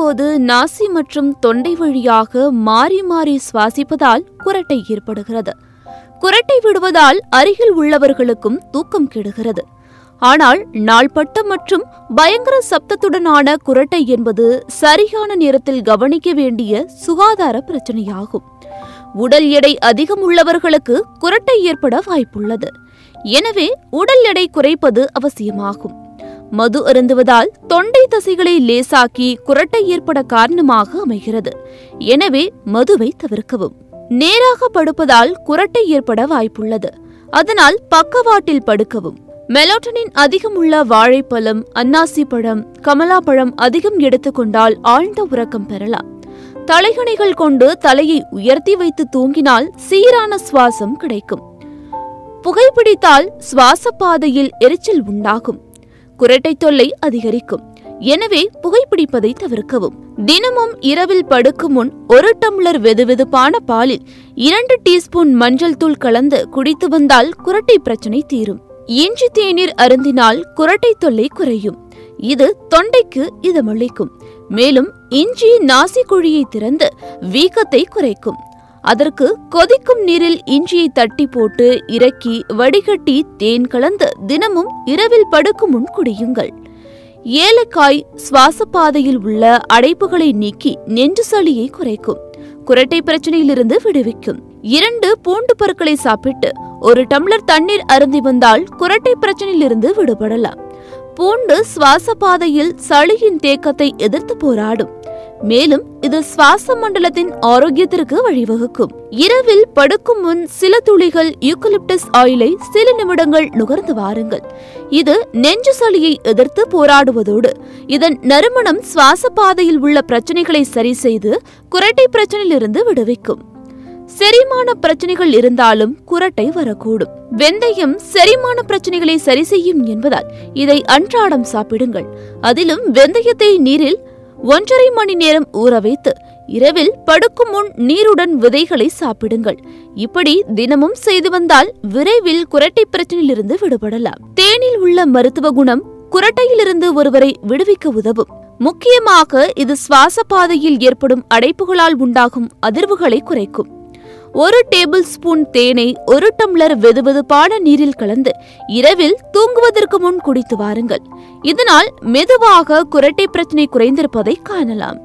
போது நாசி மற்றும் தொண்டை வழியாக மாறி மாறி சுவாசிப்பதால் குரட்டை ஏற்படுகிறது. குரட்டை விடுவதால் அருகில் உள்ளவர்களுக்கும் தூக்கம் கெடுகிறது. ஆனால் நாள்பட்ட மற்றும் பயங்கர சப்தத்துடனான குரட்டை என்பது சரியான நேரத்தில் கவனிக்க வேண்டிய சுகாதார பிரச்சனையாகும். உடல் எடை அதிகம் உள்ளவர்களுக்கு குரட்டை ஏற்பட வாய்ப்புள்ளது. எனவே உடல் எடை குறைப்பது அவசியமாகும். மது அருந்துவதால் தொண்டை தசைகளை லேசாக்கி குரட்டை ஏற்பட காரணமாக அமைகிறது. எனவே மதுவை தவிர்க்கவும். நேராக படுப்பதால் குரட்டை ஏற்பட வாய்ப்புள்ளது. அதனால் பக்கவாட்டில் படுக்கவும். மெலோட்டனின் அதிகம் உள்ள வாழைப்பழம், அன்னாசி பழம், கமலாப்பழம் அதிகம் எடுத்துக்கொண்டால் ஆழ்ந்த உறக்கம் பெறலாம். தலைகணைகள் கொண்டு தலையை உயர்த்தி வைத்து தூங்கினால் சீரான சுவாசம் கிடைக்கும். புகைப்பிடித்தால் சுவாச பாதையில் எரிச்சல் உண்டாகும். குரட்டை தொல்லை அதிகரிக்கும். எனவே புகைப்பிடிப்பதை தவிர்க்கவும். தினமும் இரவில் படுக்கும் முன் 1 டம்ளர் வெதுவெதுப்பான பாலில் 2 டீஸ்பூன் மஞ்சள் தூள் கலந்து குடித்து வந்தால் குரட்டை பிரச்சனை தீரும். இஞ்சி தேநீர் அருந்தினால் குரட்டை தொல்லை குறையும். இது தொண்டைக்கு இதமளிக்கும். மேலும் இஞ்சி நாசி குழியை திறந்து வீக்கத்தை குறைக்கும். அதற்கு கொதிக்கும் நீரில் இஞ்சியை தட்டி போட்டு இறக்கி வடிகட்டி தேன் கலந்து தினமும் இரவில் படுக்கும் முன் குடியுங்கள். ஏலக்காய் சுவாச பாதையில் உள்ள அடைப்புகளை நீக்கி நெஞ்சு சளியை குறைக்கும். குரட்டை பிரச்சனையிலிருந்து விடுவிக்கும். 2 பூண்டு பற்களை சாப்பிட்டு 1 டம்ளர் தண்ணீர் அருந்தி வந்தால் குரட்டை பிரச்சனையிலிருந்து விடுபடலாம். பூண்டு சுவாச பாதையில் சளியின் தேக்கத்தை எதிர்த்து போராடும். மேலும் இது சுவாச மண்டலத்தின் ஆரோக்கியத்திற்கு வழிவகுக்கும். இரவில் படுக்கும் முன் சில துளிகள் யூக்கலிப்டஸ் ஆயிலை சில நிமிடங்கள் நுகர்ந்து வாருங்கள். இது நெஞ்சு சளியை எதிர்த்து போராடுவதோடு இதன் நறுமணம் சுவாச பாதையில் உள்ள பிரச்சனைகளை சரி செய்து குரட்டை பிரச்சனையிலிருந்து விடுவிக்கும். செரிமான பிரச்சனைகள் இருந்தாலும் குரட்டை வரக்கூடும். வெந்தயம் செரிமான பிரச்சனைகளை சரி செய்யும் என்பதால் இதை அன்றாடம் சாப்பிடுங்கள். அதிலும் வெந்தயத்தை நீரில் 1.5 மணி நேரம் ஊற வைத்து இரவில் படுக்கும் முன் நீருடன் விதைகளை சாப்பிடுங்கள். இப்படி தினமும் செய்து வந்தால் விரைவில் குரட்டை பிரச்சனையிலிருந்து விடுபடலாம். தேனில் உள்ள மருத்துவ குணம் குரட்டையிலிருந்து ஒருவரை விடுவிக்க உதவும். முக்கியமாக இது சுவாச பாதையில் ஏற்படும் அடைப்புகளால் உண்டாகும் அதிர்வுகளை குறைக்கும். 1 டேபிள் ஸ்பூன் தேனை 1 டம்ளர் வெதுவெதுப்பான நீரில் கலந்து இரவில் தூங்குவதற்கு முன் குடித்து வாருங்கள். இதனால் மெதுவாக குரட்டை பிரச்சனை குறைந்திருப்பதை காணலாம்.